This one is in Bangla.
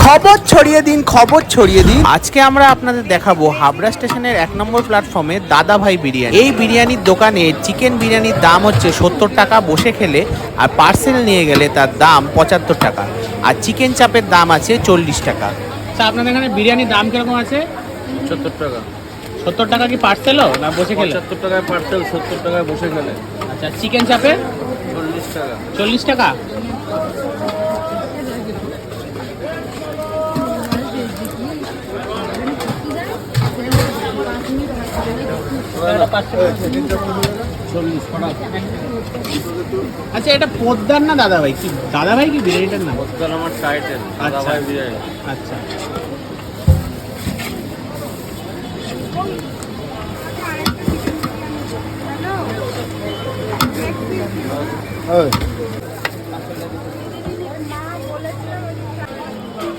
খবর ছড়িয়ে দিন, খবর ছড়িয়ে দিন। আজকে আমরা আপনাদের দেখাবো হাবড়া স্টেশনের 1 নম্বর প্ল্যাটফর্মে দাদা ভাই বিরিয়ানি। এই বিরিয়ানির দোকানে চিকেন বিরিয়ানির দাম হচ্ছে 70 টাকা বসে খেলে, আর পার্সেল নিয়ে গেলে তার দাম 75 টাকা, আর চিকেন চাপের দাম আছে 40 টাকা। আচ্ছা, আপনাদের এখানে বিরিয়ানির দাম কিরকম আছে? 70 টাকা। 70 টাকা কি পার্সেলও না বসে খেলে? 75 টাকায় পার্সেল, 70 টাকায় বসে খেলে। আচ্ছা, চিকেন চাপের 40 টাকা। 40 টাকা। আচ্ছা, এটা পোদ্দার না দাদা ভাই? কি দাদা ভাই কি বিরিয়ানিটার নাম? পোদ্দার আমার টাইটেল, দাদা আচ্ছা। ভাই বিরিয়ানি। আচ্ছা,